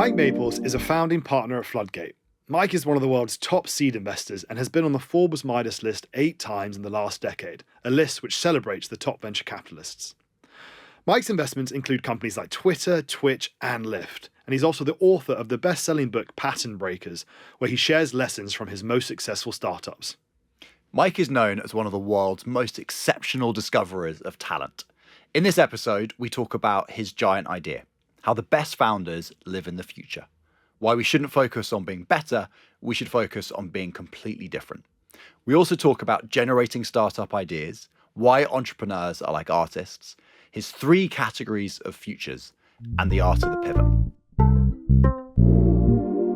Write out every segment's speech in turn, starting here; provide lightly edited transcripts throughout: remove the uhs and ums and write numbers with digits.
Mike Maples is a founding partner at Floodgate. Mike is one of the world's top seed investors and has been on the Forbes Midas List 8 times in the last decade, a list which celebrates the top venture capitalists. Mike's investments include companies like Twitter, Twitch, and Lyft, and he's also the author of the best-selling book Pattern Breakers, where he shares lessons from his most successful startups. Mike is known as one of the world's most exceptional discoverers of talent. In this episode, we talk about his giant idea, how the best founders live in the future, why we shouldn't focus on being better, we should focus on being completely different. We also talk about generating startup ideas, why entrepreneurs are like artists, his 3 categories of futures, and the art of the pivot.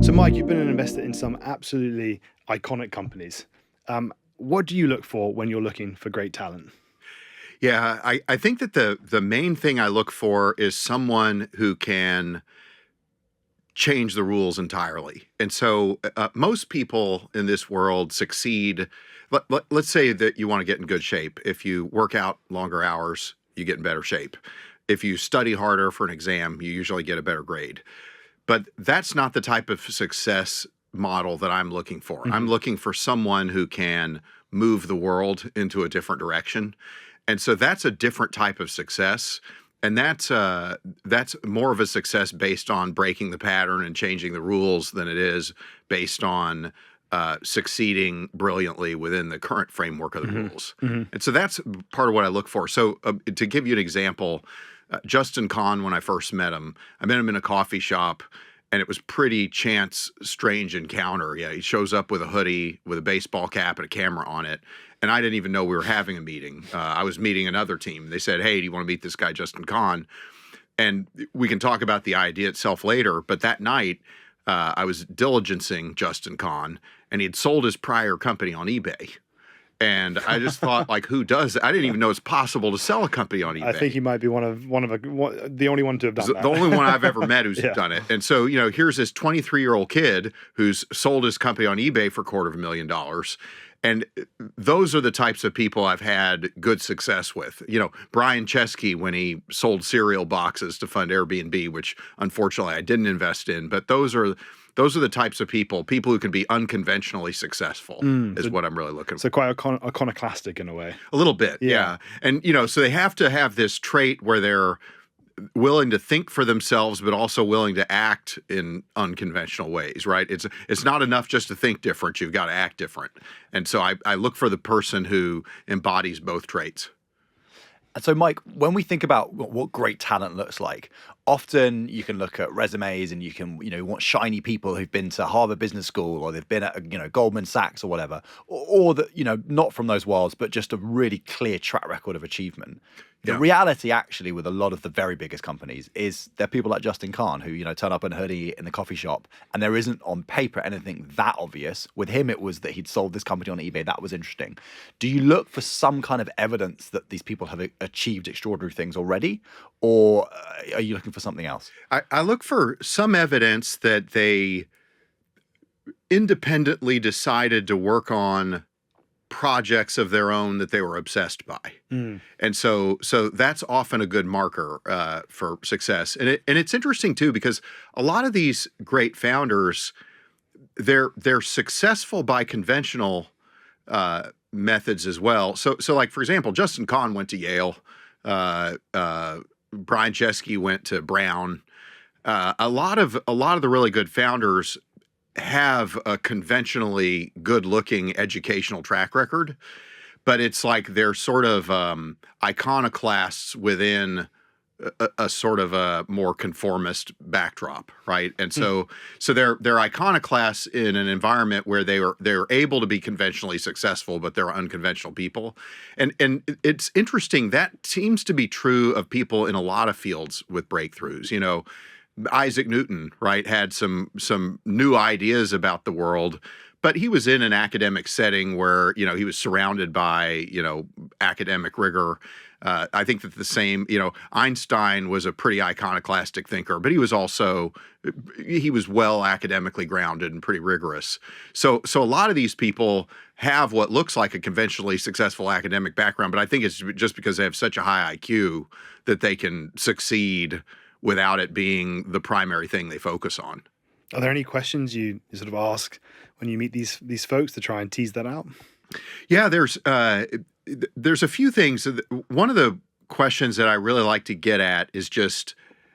So Mike, you've been an investor in some absolutely iconic companies. What do you look for when you're looking for great talent? Yeah, I think that the main thing I look for is someone who can change the rules entirely. And so most people in this world succeed. Let's say that you want to get in good shape. If you work out longer hours, you get in better shape. If you study harder for an exam, you usually get a better grade. But that's not the type of success model that I'm looking for. I'm looking for someone who can move the world into a different direction. And so that's a different type of success. And that's more of a success based on breaking the pattern and changing the rules than it is based on succeeding brilliantly within the current framework of the rules. And so that's part of what I look for. So to give you an example, Justin Kahn, when I first met him in a coffee shop, and it was pretty chance, strange encounter. Yeah, he shows up with a hoodie, with a baseball cap and a camera on it. And I didn't even know we were having a meeting. I was meeting another team. They said, hey, do you want to meet this guy, Justin Kahn? And we can talk about the idea itself later. But that night, I was diligencing Justin Kahn, and he had sold his prior company on eBay. And I just thought, like, who does it? I didn't even know it's possible to sell a company on eBay. I think he might be the only one to have done that. The only one I've ever met who's done it. And so, here's this 23-year-old kid who's sold his company on eBay for $250,000. And those are the types of people I've had good success with. Brian Chesky, when he sold cereal boxes to fund Airbnb, which unfortunately I didn't invest in, but those are the types of people who can be unconventionally successful is what I'm really looking for. So quite iconoclastic in a way. A little bit, yeah. And, so they have to have this trait where they're willing to think for themselves, but also willing to act in unconventional ways, right? It's not enough just to think different. You've got to act different. And so I look for the person who embodies both traits. And so, Mike, when we think about what great talent looks like, often you can look at resumes and you can, want shiny people who've been to Harvard Business School or they've been at, Goldman Sachs or whatever, or that, not from those worlds, but just a really clear track record of achievement. The reality, actually, with a lot of the very biggest companies is they're people like Justin Kahn who, turn up in a hoodie in the coffee shop, and there isn't on paper anything that obvious. With him, it was that he'd sold this company on eBay. That was interesting. Do you look for some kind of evidence that these people have achieved extraordinary things already, or are you looking for something else? I look for some evidence that they independently decided to work on projects of their own that they were obsessed by. And so that's often a good marker for success. And it's interesting too, because a lot of these great founders, they're successful by conventional methods as well. So like, for example, Justin Kahn went to Yale. Brian Chesky went to Brown. A lot of the really good founders have a conventionally good-looking educational track record, but it's like they're sort of iconoclasts within a sort of a more conformist backdrop, right? And so they're iconoclasts in an environment where they're able to be conventionally successful, but they're unconventional people. And it's interesting, that seems to be true of people in a lot of fields with breakthroughs. Isaac Newton, right, had some new ideas about the world, but he was in an academic setting where, he was surrounded by, academic rigor. I think that the same, Einstein was a pretty iconoclastic thinker, but he was well academically grounded and pretty rigorous. So a lot of these people have what looks like a conventionally successful academic background, but I think it's just because they have such a high IQ that they can succeed without it being the primary thing they focus on. Are there any questions you sort of ask when you meet these folks to try and tease that out? Yeah, there's a few things. One of the questions that I really like to get at is just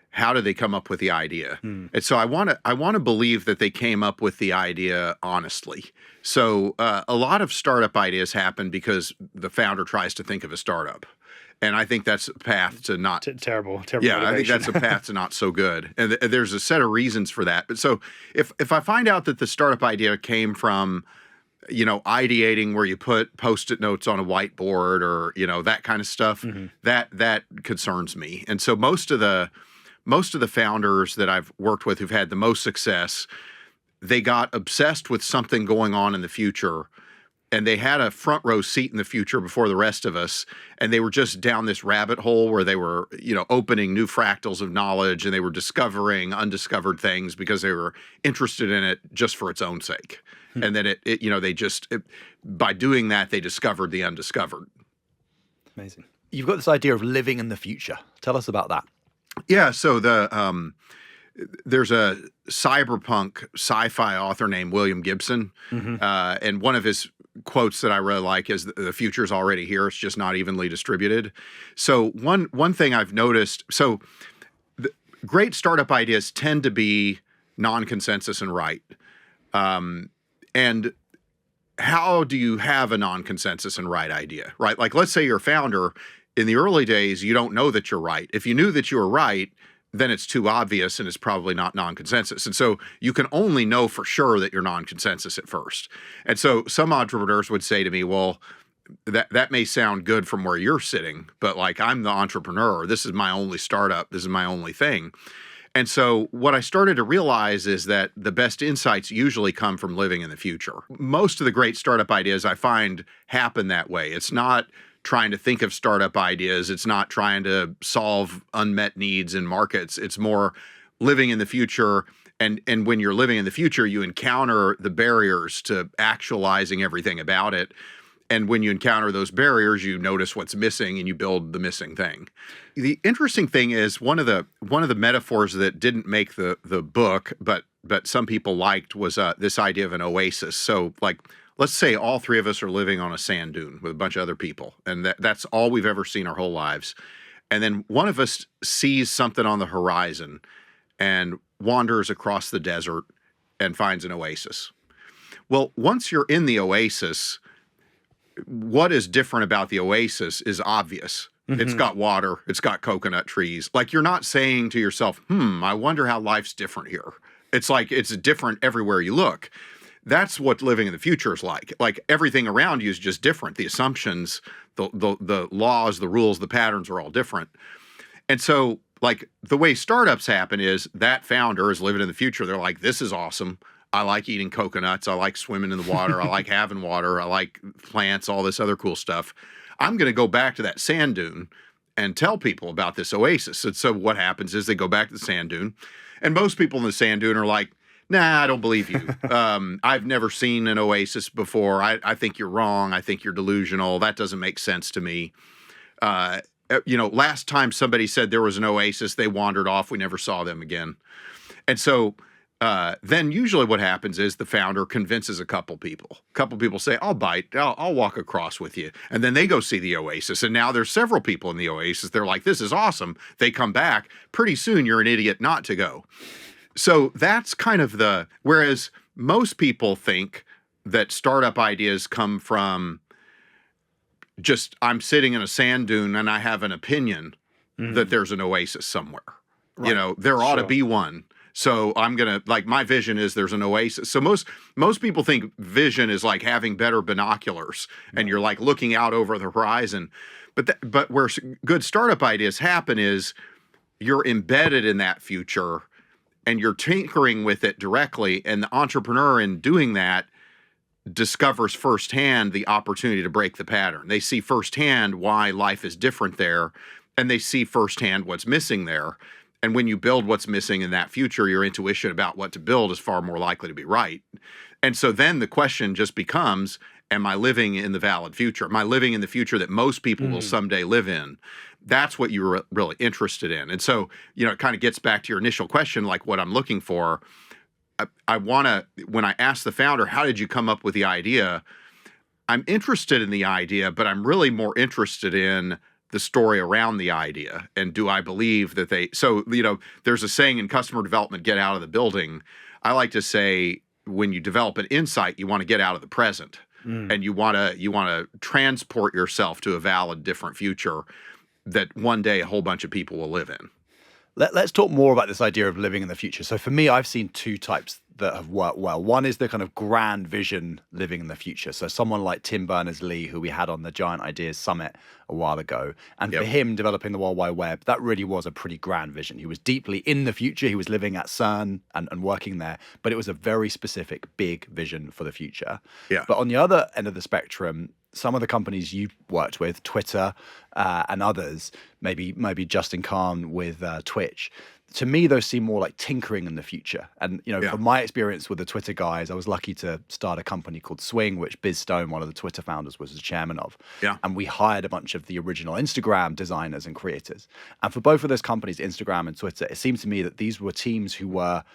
how do they come up with the idea? And so I want to believe that they came up with the idea honestly. So a lot of startup ideas happen because the founder tries to think of a startup. And I think that's a path to not terrible. Yeah, motivation. I think that's a path to not so good. And there's a set of reasons for that. But so if I find out that the startup idea came from, ideating where you put Post-it notes on a whiteboard or, that kind of stuff, that concerns me. And so most of the founders that I've worked with who've had the most success, they got obsessed with something going on in the future. And they had a front row seat in the future before the rest of us. And they were just down this rabbit hole where they were, opening new fractals of knowledge, and they were discovering undiscovered things because they were interested in it just for its own sake. And then by doing that, they discovered the undiscovered. Amazing. You've got this idea of living in the future. Tell us about that. Yeah. So there's a cyberpunk sci-fi author named William Gibson. And one of his quotes that I really like is the future is already here. It's just not evenly distributed. So one thing I've noticed, great startup ideas tend to be non-consensus and right. And how do you have a non-consensus and right idea, right? Like, let's say you're a founder. In the early days, you don't know that you're right. If you knew that you were right, then it's too obvious and it's probably not non-consensus. And so you can only know for sure that you're non-consensus at first. And so some entrepreneurs would say to me, well, that may sound good from where you're sitting, but like, I'm the entrepreneur. This is my only startup. This is my only thing. And so what I started to realize is that the best insights usually come from living in the future. Most of the great startup ideas I find happen that way. It's not trying to think of startup ideas. It's not trying to solve unmet needs in markets. It's more living in the future. And when you're living in the future, you encounter the barriers to actualizing everything about it. And when you encounter those barriers, you notice what's missing and you build the missing thing. The interesting thing is one of the metaphors that didn't make the book, but some people liked, was this idea of an oasis. So like, let's say all three of us are living on a sand dune with a bunch of other people, and that's all we've ever seen our whole lives. And then one of us sees something on the horizon and wanders across the desert and finds an oasis. Well, once you're in the oasis, what is different about the oasis is obvious. It's got water. It's got coconut trees. Like, you're not saying to yourself, I wonder how life's different here. It's like it's different everywhere you look. That's what living in the future is like. Like, everything around you is just different. The assumptions, the laws, the rules, the patterns are all different. And so, like, the way startups happen is that founder is living in the future. They're like, this is awesome. I like eating coconuts. I like swimming in the water. I like having water. I like plants, all this other cool stuff. I'm going to go back to that sand dune and tell people about this oasis. And so what happens is they go back to the sand dune, and most people in the sand dune are like, nah, I don't believe you. I've never seen an oasis before. I think you're wrong. I think you're delusional. That doesn't make sense to me. Last time somebody said there was an oasis, they wandered off. We never saw them again. And so then usually what happens is the founder convinces a couple people. A couple people say, I'll bite. I'll walk across with you. And then they go see the oasis. And now there's several people in the oasis. They're like, this is awesome. They come back. Pretty soon you're an idiot not to go. So that's kind of whereas most people think that startup ideas come from just, I'm sitting in a sand dune and I have an opinion that there's an oasis somewhere. Right. There ought to be one. So I'm going to, like, my vision is there's an oasis. So most people think vision is like having better binoculars and you're like looking out over the horizon. But where good startup ideas happen is you're embedded in that future and you're tinkering with it directly. And the entrepreneur, in doing that, discovers firsthand the opportunity to break the pattern. They see firsthand why life is different there, and they see firsthand what's missing there. And when you build what's missing in that future, your intuition about what to build is far more likely to be right. And so then the question just becomes, am I living in the valid future? Am I living in the future that most people will someday live in? that's what you're really interested in. And so, it kind of gets back to your initial question, like what I'm looking for. I want to, when I ask the founder, how did you come up with the idea? I'm interested in the idea, but I'm really more interested in the story around the idea. And do I believe that there's a saying in customer development, get out of the building. I like to say, when you develop an insight, you want to get out of the present. And you want to transport yourself to a valid, different future that one day a whole bunch of people will live in. Let's talk more about this idea of living in the future. So for me, I've seen two types that have worked well. One is the kind of grand vision living in the future. So someone like Tim Berners-Lee, who we had on the Giant Ideas Summit a while ago. And for him, developing the World Wide Web, that really was a pretty grand vision. He was deeply in the future. He was living at CERN and working there. But it was a very specific, big vision for the future. Yeah. But on the other end of the spectrum, some of the companies you worked with, Twitter and others, maybe Justin Kahn with Twitch, to me, those seem more like tinkering in the future. And, from my experience with the Twitter guys, I was lucky to start a company called Swing, which Biz Stone, one of the Twitter founders, was the chairman of. Yeah. And we hired a bunch of the original Instagram designers and creators. And for both of those companies, Instagram and Twitter, it seemed to me that these were teams who were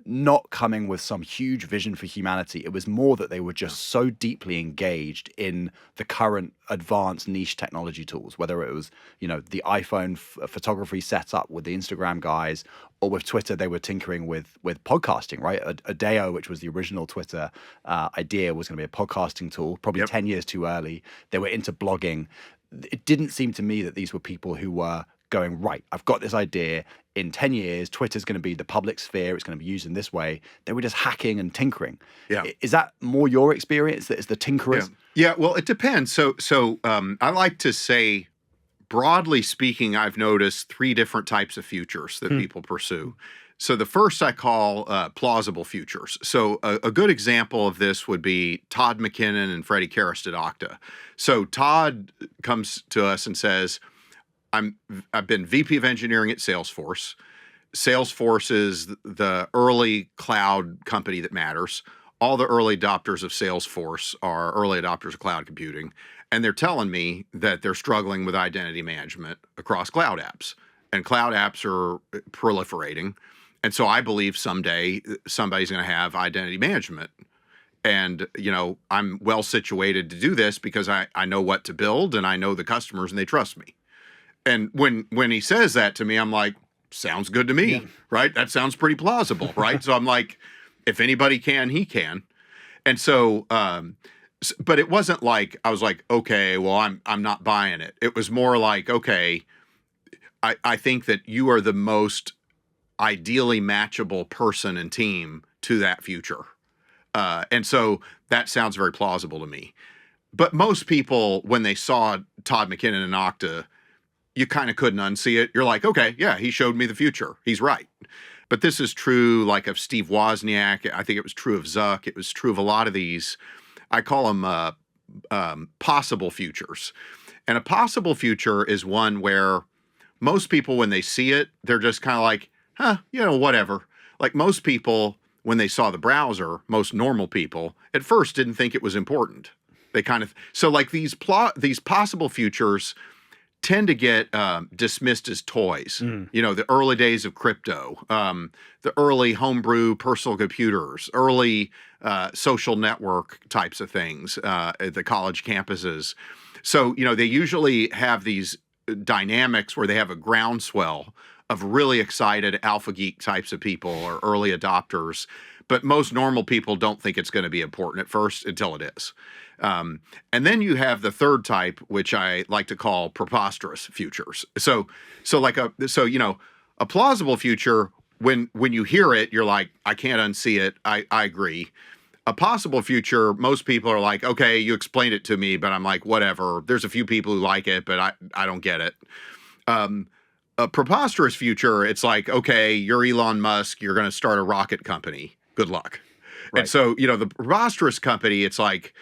not coming with some huge vision for humanity. It was more that they were just so deeply engaged in the current advanced niche technology tools, whether it was, the iPhone photography setup with the Instagram guys, or with Twitter, they were tinkering with podcasting, right? Adeo, which was the original Twitter idea, was going to be a podcasting tool, probably 10 years too early. They were into blogging. It didn't seem to me that these were people who were going, right, I've got this idea. In 10 years, Twitter's going to be the public sphere. It's going to be used in this way. They were just hacking and tinkering. Yeah. Is that more your experience, that it's the tinkerers? Yeah, well, it depends. So I like to say, broadly speaking, I've noticed three different types of futures that people pursue. So the first I call plausible futures. So a good example of this would be Todd McKinnon and Freddie Karras at Okta. So Todd comes to us and says, I've been VP of engineering at Salesforce. Salesforce is the early cloud company that matters. All the early adopters of Salesforce are early adopters of cloud computing. And they're telling me that they're struggling with identity management across cloud apps. And cloud apps are proliferating. And so I believe someday somebody's going to have identity management. And, I'm well situated to do this because I know what to build and I know the customers and they trust me. And when he says that to me, I'm like, sounds good to me, right? That sounds pretty plausible, right? So I'm like, if anybody can, he can. And so, but it wasn't like, I was like, okay, well, I'm not buying it. It was more like, okay, I think that you are the most ideally matchable person and team to that future. And so that sounds very plausible to me. But most people, when they saw Todd McKinnon and Okta, you kind of couldn't unsee it. You're like, okay, yeah, he showed me the future. He's right. But this is true like of Steve Wozniak. I think it was true of Zuck. It was true of a lot of these. I call them possible futures. And a possible future is one where most people, when they see it, they're just kind of like, whatever. Like most people, when they saw the browser, most normal people at first didn't think it was important. They so like these possible futures tend to get dismissed as toys. The early days of crypto, the early homebrew personal computers, early social network types of things at the college campuses. So, they usually have these dynamics where they have a groundswell of really excited alpha geek types of people or early adopters. But most normal people don't think it's going to be important at first until it is. And then you have the third type, which I like to call preposterous futures. So a plausible future, when you hear it, you're like, I can't unsee it. I agree. A possible future, most people are like, okay, you explained it to me, but I'm like, whatever. There's a few people who like it, but I don't get it. A preposterous future, it's like, okay, you're Elon Musk, you're going to start a rocket company. Good luck. Right. And so, the preposterous company, it's like,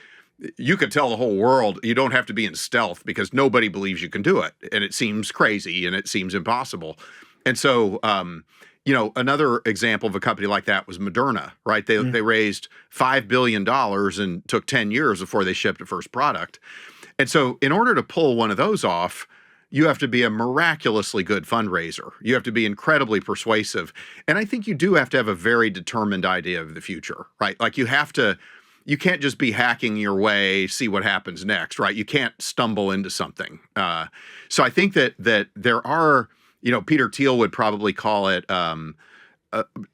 you could tell the whole world you don't have to be in stealth because nobody believes you can do it. And it seems crazy and it seems impossible. And so, another example of a company like that was Moderna, right? They raised $5 billion and took 10 years before they shipped a first product. And so in order to pull one of those off, you have to be a miraculously good fundraiser. You have to be incredibly persuasive. And I think you do have to have a very determined idea of the future, right? Like you can't just be hacking your way, see what happens next, right? You can't stumble into something. So I think that there are, Peter Thiel would probably call it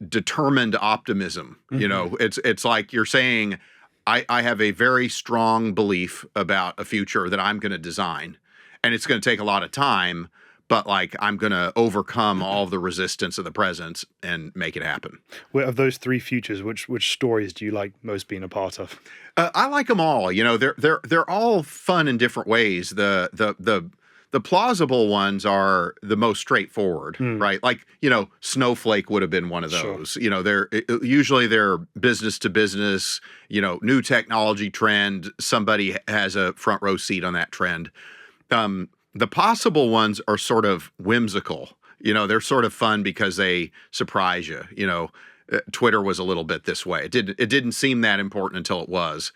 determined optimism. It's like you're saying, I have a very strong belief about a future that I'm going to design. And it's going to take a lot of time, but like I'm going to overcome all the resistance of the present and make it happen. Well, of those three futures, which stories do you like most being a part of? I like them all. They're all fun in different ways. The plausible ones are the most straightforward, right? Like, Snowflake would have been one of those. Sure. They're business to business, new technology trend. Somebody has a front row seat on that trend. The possible ones are sort of whimsical. They're sort of fun because they surprise you. Twitter was a little bit this way. It didn't seem that important until it was.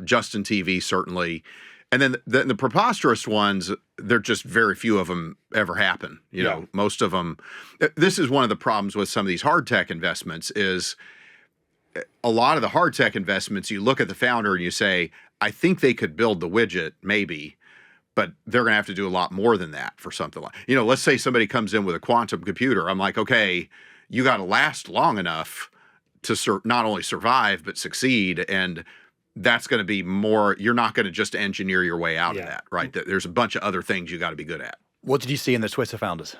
Justin TV certainly. And then the preposterous ones, they're just very few of them ever happen. Most of them. This is one of the problems with some of these hard tech investments is a lot of the hard tech investments, you look at the founder and you say, I think they could build the widget, maybe, but they're going to have to do a lot more than that for something like, let's say somebody comes in with a quantum computer. I'm like, okay, you got to last long enough to not only survive, but succeed. And that's going to be more, you're not going to just engineer your way out of that, right? There's a bunch of other things you got to be good at. What did you see in the Twitter founders?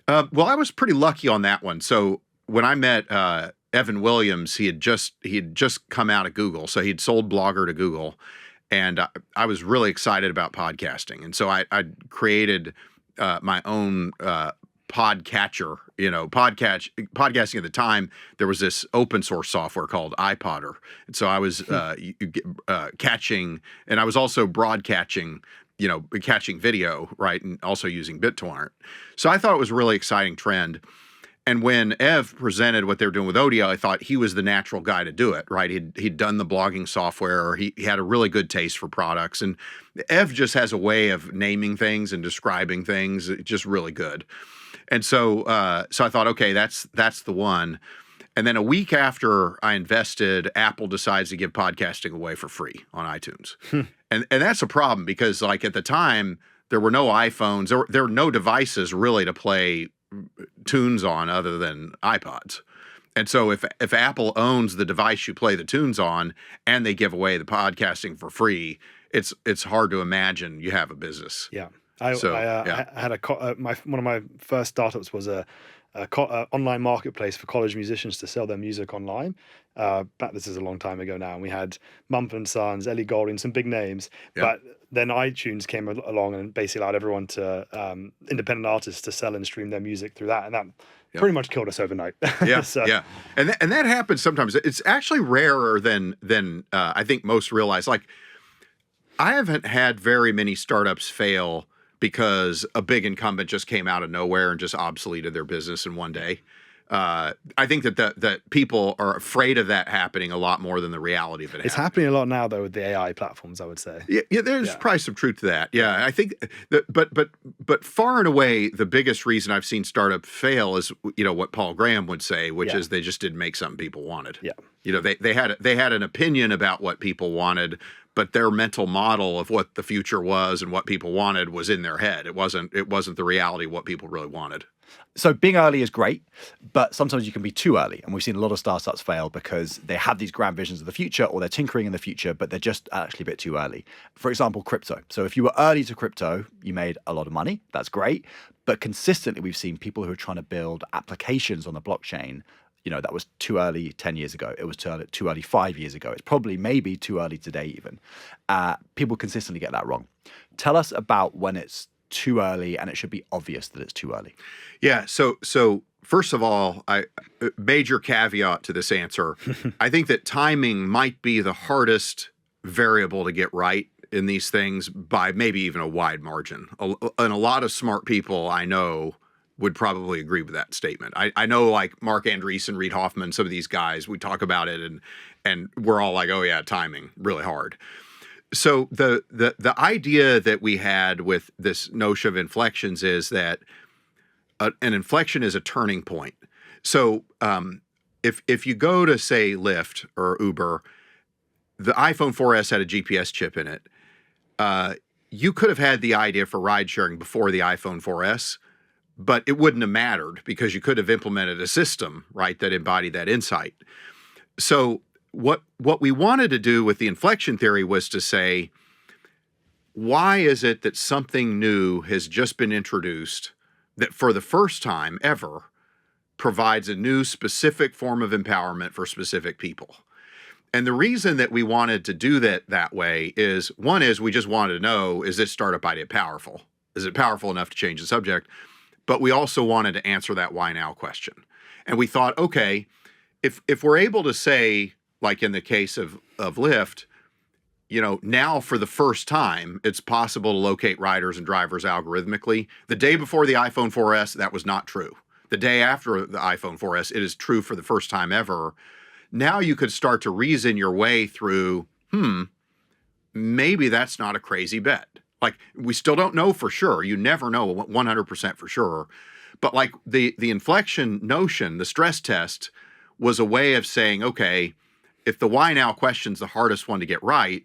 Well, I was pretty lucky on that one. So when I met Evan Williams, he had just come out of Google. So he'd sold Blogger to Google. And I was really excited about podcasting. And so I created my own podcatcher, podcasting at the time. There was this open source software called iPodder. And so I was catching, and I was also broadcatching, catching video, right? And also using BitTorrent. So I thought it was a really exciting trend. And when Ev presented what they were doing with Odeo, I thought he was the natural guy to do it, right? He'd done the blogging software. He had a really good taste for products. And Ev just has a way of naming things and describing things, just really good. And so I thought, okay, that's the one. And then a week after I invested, Apple decides to give podcasting away for free on iTunes. And that's a problem because, like, at the time, there were no iPhones. There were no devices really to play tunes on other than iPods. And so if Apple owns the device you play the tunes on and they give away the podcasting for free, it's hard to imagine you have a business. Yeah. I had one of my first startups was a online marketplace for college musicians to sell their music online. This is a long time ago now, and we had Mumford & Sons, Ellie Goulding, some big names. Yeah. But then iTunes came along and basically allowed everyone to independent artists to sell and stream their music through that, and that pretty much killed us overnight. Yeah, yeah, and that happens sometimes. It's actually rarer than I think most realize. Like, I haven't had very many startups fail because a big incumbent just came out of nowhere and just obsoleted their business in one day. I think that people are afraid of that happening a lot more than the reality of it. It's happening a lot now, though, with the AI platforms, I would say. Yeah, there's probably some truth to that. Yeah, I think that, but far and away, the biggest reason I've seen startup fail is what Paul Graham would say, which is they just didn't make something people wanted. Yeah, they had an opinion about what people wanted, but their mental model of what the future was and what people wanted was in their head. It wasn't the reality of what people really wanted. So being early is great, but sometimes you can be too early. And we've seen a lot of startups fail because they have these grand visions of the future, or they're tinkering in the future, but they're just actually a bit too early. For example, crypto. So if you were early to crypto, you made a lot of money. That's great. But consistently, we've seen people who are trying to build applications on the blockchain. That was too early 10 years ago. It was too early 5 years ago. It's probably maybe too early today even. People consistently get that wrong. Tell us about when it's too early and it should be obvious that it's too early. Yeah. So first of all, major caveat to this answer. I think that timing might be the hardest variable to get right in these things by maybe even a wide margin. And a lot of smart people I know would probably agree with that statement. I know, like Mark Andreessen, Reid Hoffman, some of these guys, we talk about it and we're all like, oh yeah, timing, really hard. So the idea that we had with this notion of inflections is that an inflection is a turning point. So if you go to, say, Lyft or Uber, the iPhone 4S had a GPS chip in it. You could have had the idea for ride sharing before the iPhone 4S, but it wouldn't have mattered because you could have implemented a system, right, that embodied that insight. So what we wanted to do with the inflection theory was to say, why is it that something new has just been introduced that for the first time ever provides a new specific form of empowerment for specific people? And the reason that we wanted to do that way is, one is we just wanted to know, is this startup idea powerful? Is it powerful enough to change the subject? But we also wanted to answer that why now question. And we thought, okay, if we're able to say, like in the case of Lyft, now for the first time, it's possible to locate riders and drivers algorithmically. The day before the iPhone 4S, that was not true. The day after the iPhone 4S, it is true for the first time ever. Now you could start to reason your way through, maybe that's not a crazy bet. Like, we still don't know for sure. You never know 100% for sure. But like the inflection notion, the stress test, was a way of saying, okay, if the why now question's the hardest one to get right,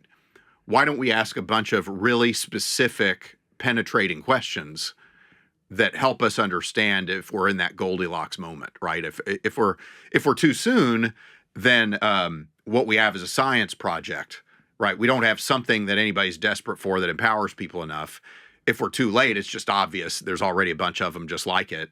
why don't we ask a bunch of really specific, penetrating questions that help us understand if we're in that Goldilocks moment, right? If we're too soon, then what we have is a science project, right? We don't have something that anybody's desperate for that empowers people enough. If we're too late, it's just obvious. There's already a bunch of them just like it.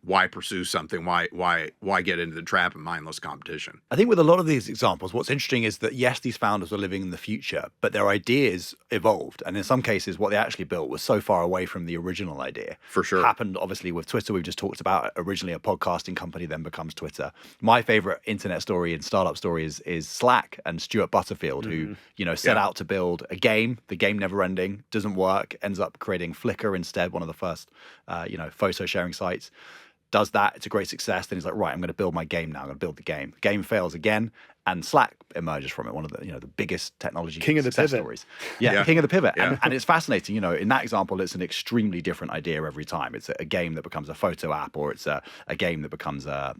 Why pursue something? Why get into the trap of mindless competition? I think with a lot of these examples, what's interesting is that, yes, these founders were living in the future, but their ideas evolved. And in some cases, what they actually built was so far away from the original idea. For sure. Happened, obviously, with Twitter. We've just talked about originally a podcasting company, then becomes Twitter. My favorite internet story and startup story is Slack and Stuart Butterfield, who, set out to build a game. The game never ending, doesn't work, ends up creating Flickr instead, one of the first, photo sharing sites. Does that, it's a great success. Then he's like, right, I'm going to build my game now. I'm going to build the game. The game fails again, and Slack emerges from it. One of the the biggest technology King of the success pivot. stories. Yeah, king of the pivot. Yeah. And it's fascinating. In that example, it's an extremely different idea every time. It's a game that becomes a photo app, or it's a game that becomes a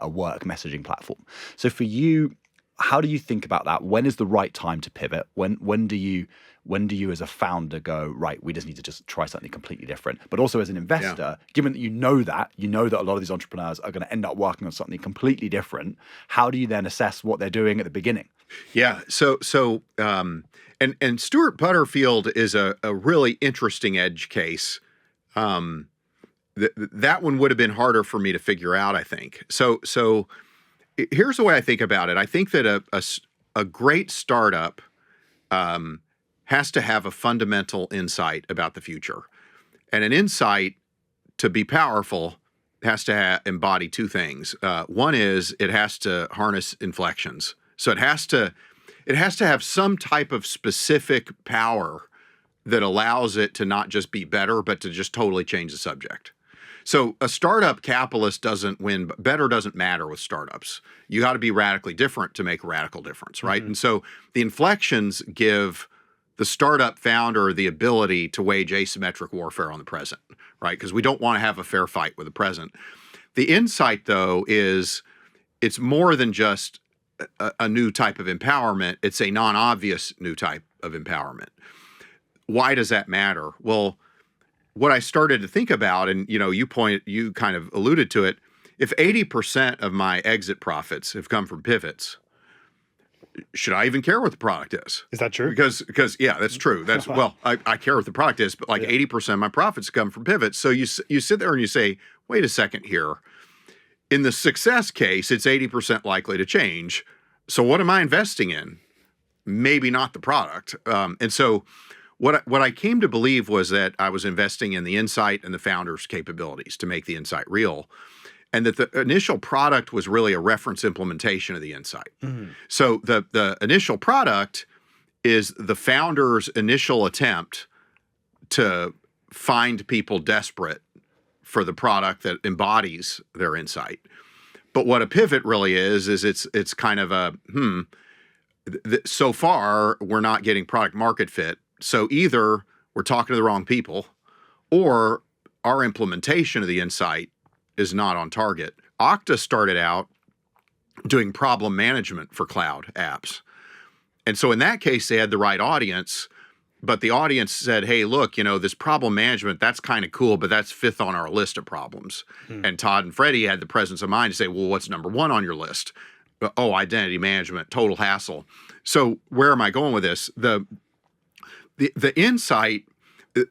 work messaging platform. So for you, how do you think about that? When is the right time to pivot? When do you as a founder go, right, we just need to just try something completely different? But also as an investor, given that you know that a lot of these entrepreneurs are going to end up working on something completely different, how do you then assess what they're doing at the beginning? Yeah. So and Stuart Butterfield is a really interesting edge case. That one would have been harder for me to figure out, I think. So here's the way I think about it. I think that a great startup has to have a fundamental insight about the future. And an insight, to be powerful, has to embody two things. One is it has to harness inflections. So it has to have some type of specific power that allows it to not just be better, but to just totally change the subject. So a startup capitalist doesn't win, but better doesn't matter with startups. You got to be radically different to make a radical difference, right? And so the inflections give the startup founder the ability to wage asymmetric warfare on the present, right? Because we don't want to have a fair fight with the present. The insight, though, is it's more than just a new type of empowerment. It's a non-obvious new type of empowerment. Why does that matter? Well, what I started to think about, and you kind of alluded to it, if 80% of my exit profits have come from pivots, should I even care what the product is? Is that true? Because yeah, that's true. That's I care what the product is, but 80% of my profits come from pivots. So you sit there and you say, wait a second here. In the success case, it's 80% likely to change. So what am I investing in? Maybe not the product. And so what I came to believe was that I was investing in the insight and the founder's capabilities to make the insight real. And that the initial product was really a reference implementation of the insight. So the initial product is the founder's initial attempt to find people desperate for the product that embodies their insight. But what a pivot really is it's kind of so far we're not getting product market fit. So either we're talking to the wrong people, or our implementation of the insight is not on target. Okta started out doing problem management for cloud apps. And so in that case, they had the right audience, but the audience said, hey, look, this problem management, that's kind of cool, but that's fifth on our list of problems. And Todd and Freddie had the presence of mind to say, well, what's number one on your list? Oh, identity management, total hassle. So where am I going with this? The insight,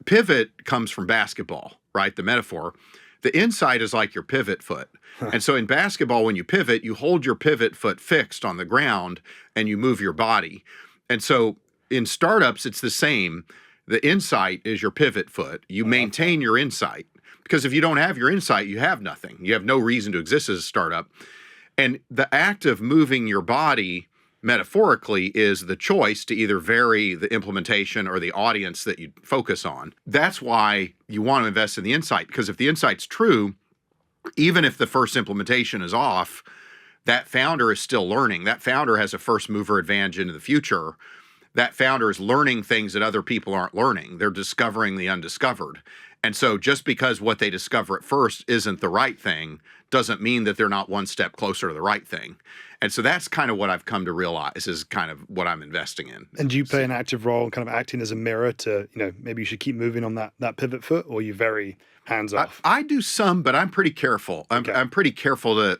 pivot comes from basketball, right? The metaphor. The insight is like your pivot foot. And so in basketball, when you pivot, you hold your pivot foot fixed on the ground and you move your body. And so in startups, it's the same. The insight is your pivot foot. You maintain your insight, because if you don't have your insight, you have nothing. You have no reason to exist as a startup. And the act of moving your body metaphorically is the choice to either vary the implementation or the audience that you focus on. That's why you want to invest in the insight, because if the insight's true, even if the first implementation is off, that founder is still learning. That founder has a first mover advantage into the future. That founder is learning things that other people aren't learning. They're discovering the undiscovered. And so just because what they discover at first isn't the right thing doesn't mean that they're not one step closer to the right thing. And so that's kind of what I've come to realize is kind of what I'm investing in. And do you play an active role, kind of acting as a mirror to, maybe you should keep moving on that pivot foot, or are you very hands off? I do some, but I'm pretty careful. I'm pretty careful to,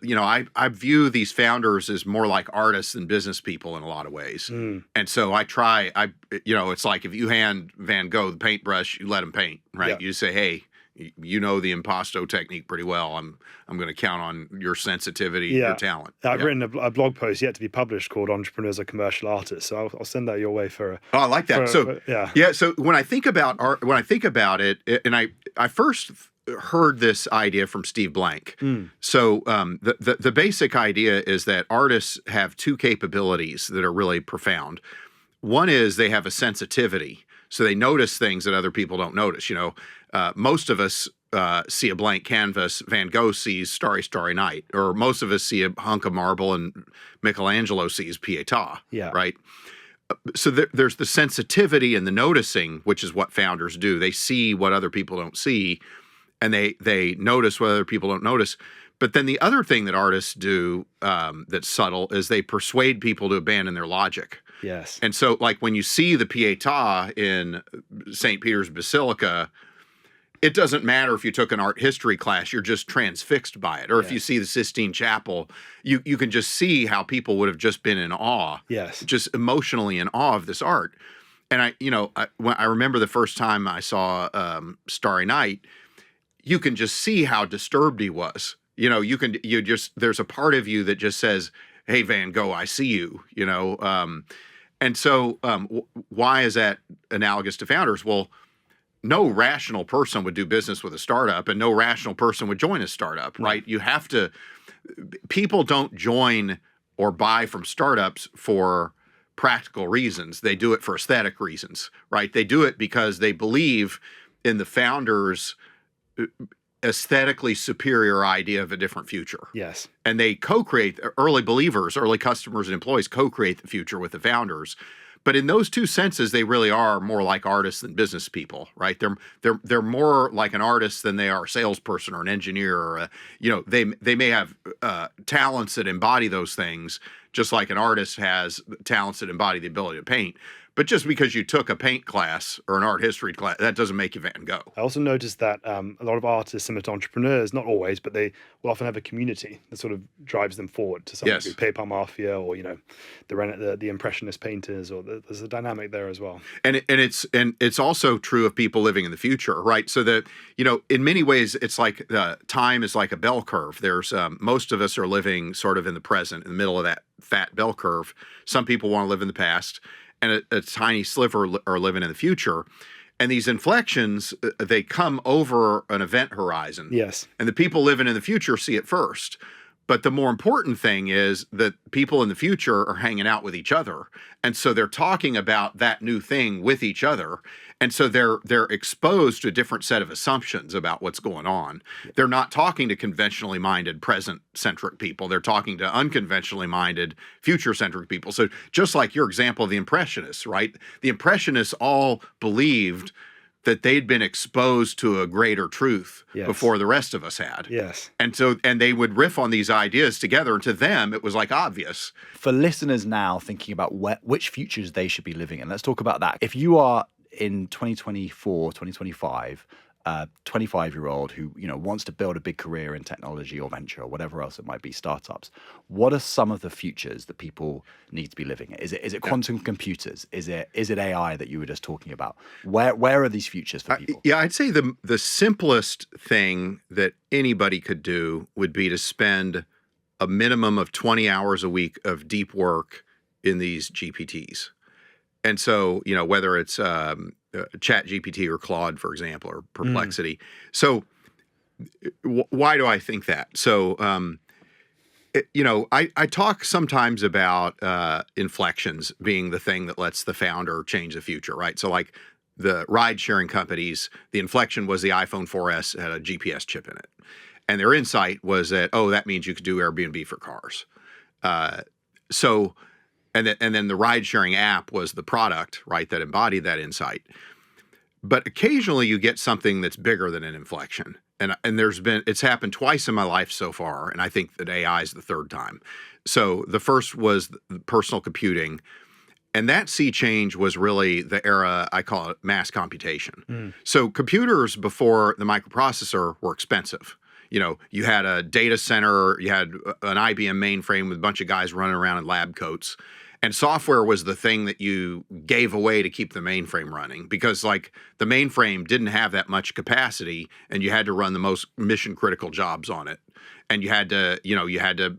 I view these founders as more like artists than business people in a lot of ways. And so it's like if you hand Van Gogh the paintbrush, you let him paint, right? Yeah. You say, hey, you know the impasto technique pretty well. I'm going to count on your sensitivity, your talent. I've written a blog post yet to be published called "Entrepreneurs Are Commercial Artists," so I'll send that your way for. Oh, I like that. So when I think about art, and I first heard this idea from Steve Blank. So the basic idea is that artists have two capabilities that are really profound. One is they have a sensitivity. So they notice things that other people don't notice. Most of us see a blank canvas. Van Gogh sees Starry, Starry Night. Or most of us see a hunk of marble and Michelangelo sees Pietà. Yeah. Right? So there's the sensitivity and the noticing, which is what founders do. They see what other people don't see, and they notice what other people don't notice. But then the other thing that artists do that's subtle is they persuade people to abandon their logic. Yes. And so, like, when you see the Pietà in St. Peter's Basilica, it doesn't matter if you took an art history class, you're just transfixed by it. Or if you see the Sistine Chapel, you can just see how people would have just been in awe. Yes. Just emotionally in awe of this art. And I remember the first time I saw Starry Night, you can just see how disturbed he was. There's a part of you that just says, hey, Van Gogh, I see you, And so why is that analogous to founders? Well, no rational person would do business with a startup, and no rational person would join a startup, right? People don't join or buy from startups for practical reasons. They do it for aesthetic reasons, right? They do it because they believe in the founder's aesthetically superior idea of a different future. Yes. And they co-create, early believers, early customers and employees co-create the future with the founders. But in those two senses, they really are more like artists than business people, right? They're more like an artist than they are a salesperson or an engineer, or they may have talents that embody those things, just like an artist has talents that embody the ability to paint. But just because you took a paint class or an art history class, that doesn't make you Van Gogh. I also noticed that a lot of artists, similar to entrepreneurs, not always, but they will often have a community that sort of drives them forward to some degree. Paper Mafia, or the Impressionist painters, or there's a dynamic there as well. And it's also true of people living in the future, right? So that in many ways, it's like time is like a bell curve. There's most of us are living sort of in the present, in the middle of that fat bell curve. Some people want to live in the past, and a tiny sliver are living in the future. And these inflections, they come over an event horizon. Yes. And the people living in the future see it first. But the more important thing is that people in the future are hanging out with each other. And so they're talking about that new thing with each other. And so they're exposed to a different set of assumptions about what's going on. They're not talking to conventionally minded present-centric people. They're talking to unconventionally minded future-centric people. So just like your example of the Impressionists, right? The Impressionists all believed that they'd been exposed to a greater truth before the rest of us had. Yes. And they would riff on these ideas together, and to them it was like obvious. For listeners now thinking about which futures they should be living in, let's talk about that. If you are in 2024, 2025, 25-year-old who wants to build a big career in technology or venture or whatever else it might be, startups, what are some of the futures that people need to be living in? Is it quantum computers? Is it AI that you were just talking about? Where are these futures for people? I'd say the simplest thing that anybody could do would be to spend a minimum of 20 hours a week of deep work in these GPTs. And so, whether it's Chat GPT or Claude, for example, or Perplexity. So why do I think that? So, I talk sometimes about inflections being the thing that lets the founder change the future, right? So like the ride-sharing companies, the inflection was the iPhone 4S had a GPS chip in it. And their insight was that, that means you could do Airbnb for cars. And then the ride-sharing app was the product, right, that embodied that insight. But occasionally you get something that's bigger than an inflection. And it's happened twice in my life so far, and I think that AI is the third time. So the first was personal computing, and that sea change was really the era, I call it mass computation. So computers before the microprocessor were expensive. You had a data center, you had an IBM mainframe with a bunch of guys running around in lab coats. And software was the thing that you gave away to keep the mainframe running, because like the mainframe didn't have that much capacity and you had to run the most mission critical jobs on it. And you had to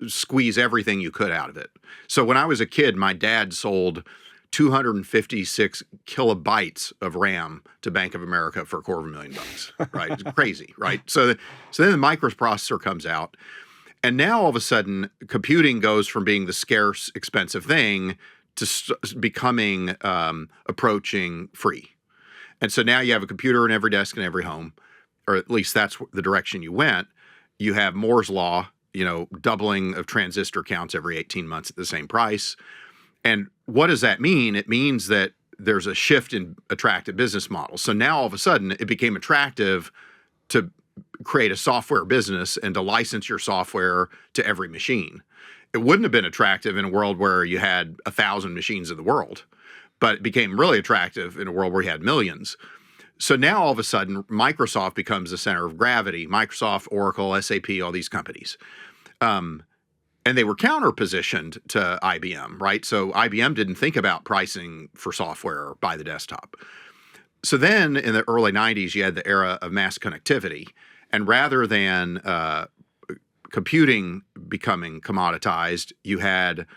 squeeze everything you could out of it. So when I was a kid, my dad sold 256 kilobytes of RAM to Bank of America for $250,000, right? It's crazy, right? So then the microprocessor comes out. And now all of a sudden, computing goes from being the scarce, expensive thing to becoming approaching free. And so now you have a computer in every desk in every home, or at least that's the direction you went. You have Moore's Law, doubling of transistor counts every 18 months at the same price. And what does that mean? It means that there's a shift in attractive business models. So now all of a sudden, it became attractive to create a software business and to license your software to every machine. It wouldn't have been attractive in a world where you had 1,000 machines in the world, but it became really attractive in a world where you had millions. So now all of a sudden, Microsoft becomes the center of gravity. Microsoft, Oracle, SAP, all these companies. And they were counter-positioned to IBM, right? So IBM didn't think about pricing for software by the desktop. So then in the early 90s, you had the era of mass connectivity. And rather than computing becoming commoditized, you had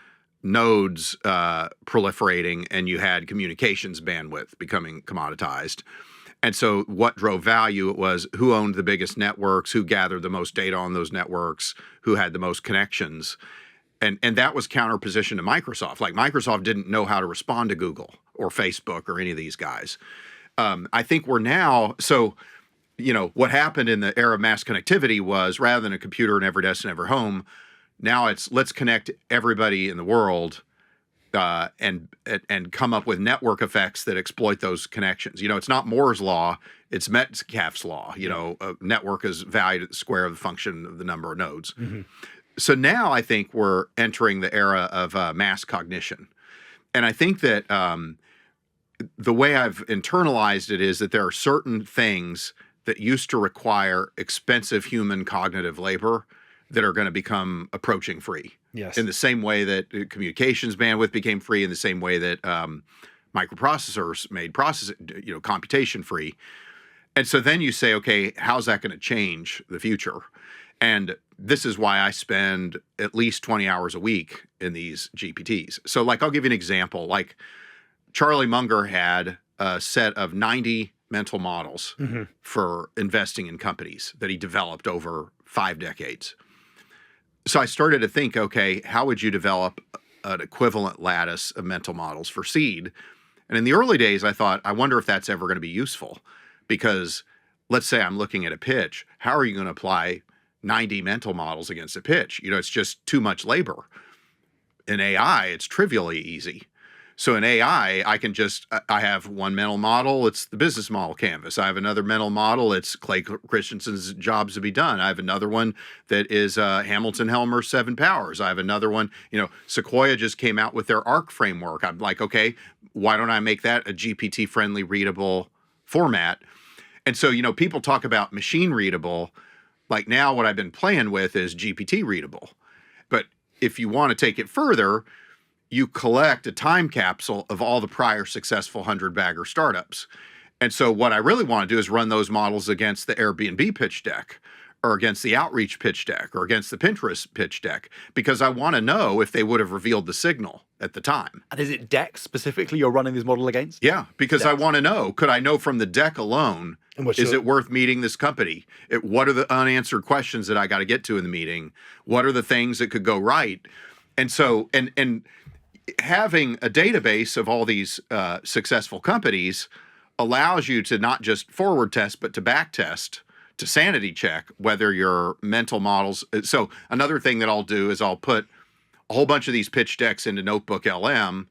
nodes proliferating and you had communications bandwidth becoming commoditized. And so what drove value, it was who owned the biggest networks, who gathered the most data on those networks, who had the most connections. And that was counterposition to Microsoft. Like Microsoft didn't know how to respond to Google or Facebook or any of these guys. I think we're now, what happened in the era of mass connectivity was rather than a computer in every desk and every home, now it's let's connect everybody in the world and come up with network effects that exploit those connections. It's not Moore's Law, it's Metcalfe's Law. A network is valued at the square of the function of the number of nodes. Mm-hmm. So now I think we're entering the era of mass cognition. And I think that the way I've internalized it is that there are certain things that used to require expensive human cognitive labor that are going to become approaching free. Yes. In the same way that communications bandwidth became free, in the same way that microprocessors made computation free. And so then you say, okay, how's that going to change the future? And this is why I spend at least 20 hours a week in these GPTs. So I'll give you an example. Charlie Munger had a set of 90 mental models for investing in companies that he developed over 5 decades. So I started to think, okay, how would you develop an equivalent lattice of mental models for seed? And in the early days, I thought, I wonder if that's ever going to be useful, because let's say I'm looking at a pitch. How are you going to apply 90 mental models against a pitch? It's just too much labor. In AI, it's trivially easy. So in AI, I have one mental model, it's the business model canvas. I have another mental model, it's Clay Christensen's Jobs to Be Done. I have another one that is Hamilton Helmer's 7 Powers. I have another one, Sequoia just came out with their ARC framework. I'm like, okay, why don't I make that a GPT-friendly, readable format? And so, people talk about machine readable. Like now what I've been playing with is GPT readable. But if you want to take it further, you collect a time capsule of all the prior successful 100-bagger startups. And so what I really want to do is run those models against the Airbnb pitch deck, or against the Outreach pitch deck, or against the Pinterest pitch deck, because I want to know if they would have revealed the signal at the time. And is it decks specifically you're running this model against? Yeah, because Decks. I want to know, could I know from the deck alone, is it worth meeting this company? What are the unanswered questions that I got to get to in the meeting? What are the things that could go right? And so, and having a database of all these successful companies allows you to not just forward test, but to back test, to sanity check whether your mental models. So another thing that I'll do is I'll put a whole bunch of these pitch decks into Notebook LM,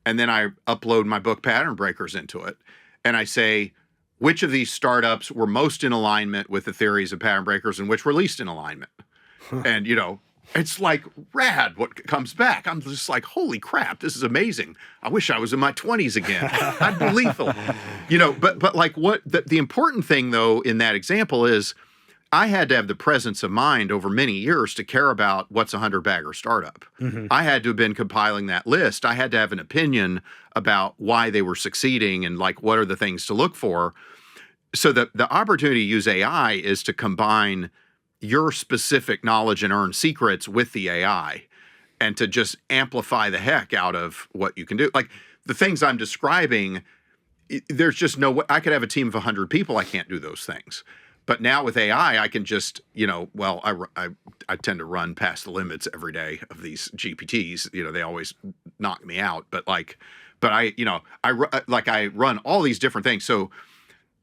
and then I upload my book Pattern Breakers into it. And I say, which of these startups were most in alignment with the theories of Pattern Breakers and which were least in alignment? And, it's like rad what comes back. I'm just like, holy crap, this is amazing. I wish I was in my 20s again. I'd be lethal. But like what the important thing though in that example is I had to have the presence of mind over many years to care about what's a 100-bagger startup. Mm-hmm. I had to have been compiling that list. I had to have an opinion about why they were succeeding and like what are the things to look for. So the opportunity to use AI is to combine your specific knowledge and earn secrets with the AI, and to just amplify the heck out of what you can do. Like the things I'm describing, there's just no way. I could have a team of 100 people. I can't do those things. But now with AI, I can just, I tend to run past the limits every day of these GPTs. They always knock me out. But I run all these different things. So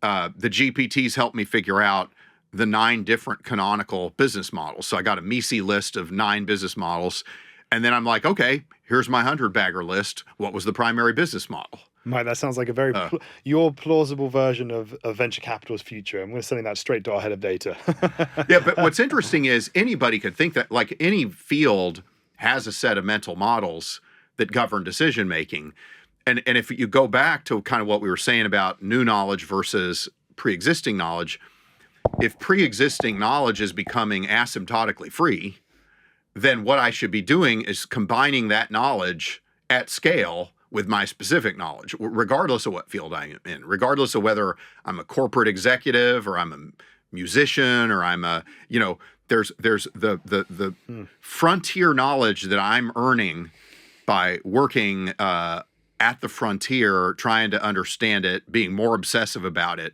the GPTs help me figure out the 9 different canonical business models. So I got a MECE list of 9 business models. And then I'm like, okay, here's my 100-bagger list. What was the primary business model? Mike, that sounds like a very your plausible version of venture capital's future. I'm going to send that straight to our head of data. Yeah, but what's interesting is anybody could think that, like any field has a set of mental models that govern decision making. And if you go back to kind of what we were saying about new knowledge versus pre-existing knowledge, if pre-existing knowledge is becoming asymptotically free, then what I should be doing is combining that knowledge at scale with my specific knowledge, regardless of what field I'm in, regardless of whether I'm a corporate executive or I'm a musician or I'm a, there's the frontier knowledge that I'm earning by working at the frontier, trying to understand it, being more obsessive about it.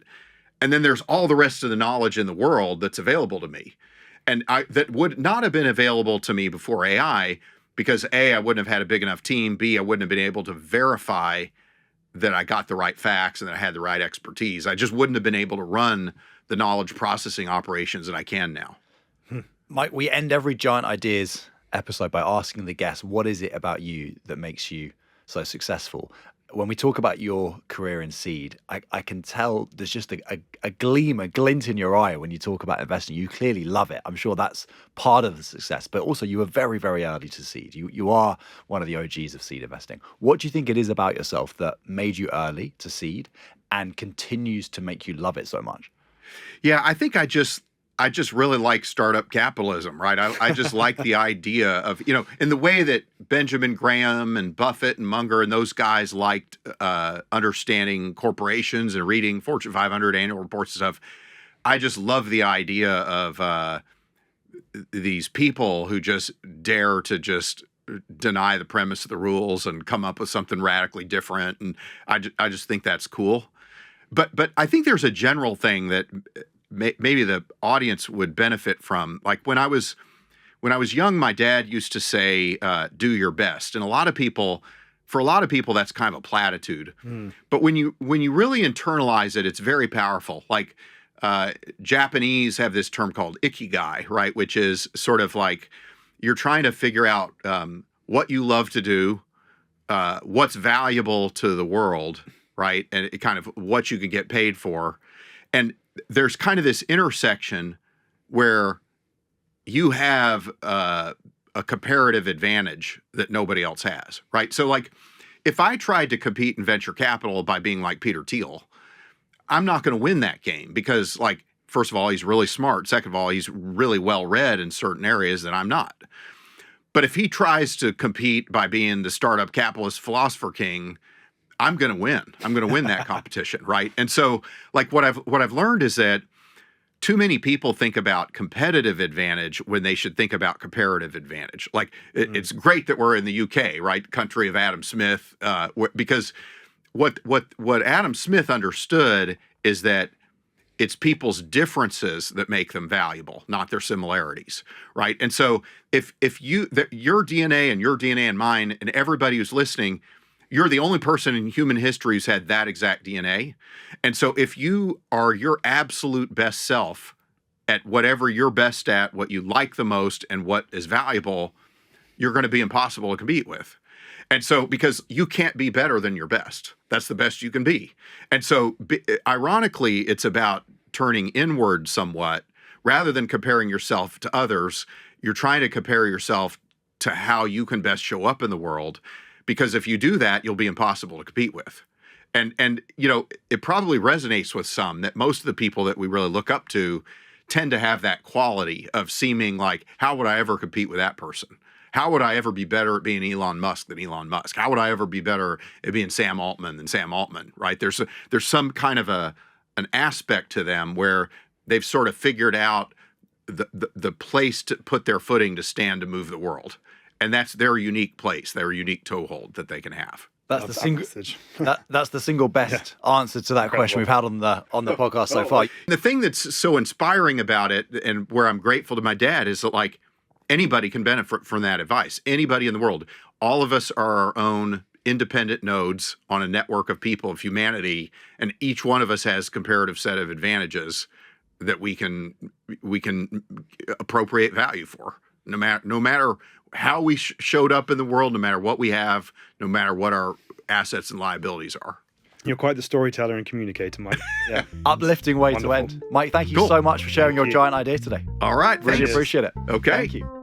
And then there's all the rest of the knowledge in the world that's available to me. And that would not have been available to me before AI, because A, I wouldn't have had a big enough team. B, I wouldn't have been able to verify that I got the right facts and that I had the right expertise. I just wouldn't have been able to run the knowledge processing operations that I can now. Mike, we end every Giant Ideas episode by asking the guest, what is it about you that makes you so successful? When we talk about your career in seed, I can tell there's just a gleam, a glint in your eye when you talk about investing. You clearly love it. I'm sure that's part of the success, but also you were very, very early to seed. You are one of the OGs of seed investing. What do you think it is about yourself that made you early to seed and continues to make you love it so much? Yeah, I think I just really like startup capitalism, right? I just like the idea of, in the way that Benjamin Graham and Buffett and Munger and those guys liked understanding corporations and reading Fortune 500 annual reports and stuff. I just love the idea of these people who just dare to just deny the premise of the rules and come up with something radically different. And I just think that's cool. But I think there's a general thing that maybe the audience would benefit from. Like when I was when I was young, my dad used to say, do your best. And for a lot of people, that's kind of a platitude. But when you really internalize it, it's very powerful. Like Japanese have this term called ikigai, right? Which is sort of like you're trying to figure out what you love to do, what's valuable to the world, right? And it kind of what you can get paid for. And there's kind of this intersection where you have a comparative advantage that nobody else has, right? So like if I tried to compete in venture capital by being like Peter Thiel, I'm not going to win that game because like, first of all, he's really smart. Second of all, he's really well-read in certain areas that I'm not. But if he tries to compete by being the startup capitalist philosopher king, I'm going to win. I'm going to win that competition, right? And so like what I've learned is that too many people think about competitive advantage when they should think about comparative advantage. Like it's great that we're in the UK, right? Country of Adam Smith, because what Adam Smith understood is that it's people's differences that make them valuable, not their similarities, right? And so if your DNA and your DNA and mine and everybody who's listening, you're the only person in human history who's had that exact DNA. And so if you are your absolute best self at whatever you're best at, what you like the most and what is valuable, you're going to be impossible to compete with. And so because you can't be better than your best, that's the best you can be. And so ironically, it's about turning inward somewhat rather than comparing yourself to others. You're trying to compare yourself to how you can best show up in the world. Because if you do that, you'll be impossible to compete with. And you know, it probably resonates with some that most of the people that we really look up to tend to have that quality of seeming like, how would I ever compete with that person? How would I ever be better at being Elon Musk than Elon Musk? How would I ever be better at being Sam Altman than Sam Altman, right? There's some kind of an aspect to them where they've sort of figured out the place to put their footing to stand to move the world. And that's their unique place, their unique toehold that they can have. That's the single best answer to that question we've had on the podcast so far. The thing that's so inspiring about it, and where I'm grateful to my dad, is that like anybody can benefit from that advice. Anybody in the world. All of us are our own independent nodes on a network of people of humanity, and each one of us has a comparative set of advantages that we can appropriate value for. No matter how we showed up in the world, no matter what we have, no matter what our assets and liabilities are. You're quite the storyteller and communicator, Mike. Yeah. Uplifting way to end. Mike, thank you so much for sharing your giant idea today. All right. Really appreciate it. Okay. Thank you.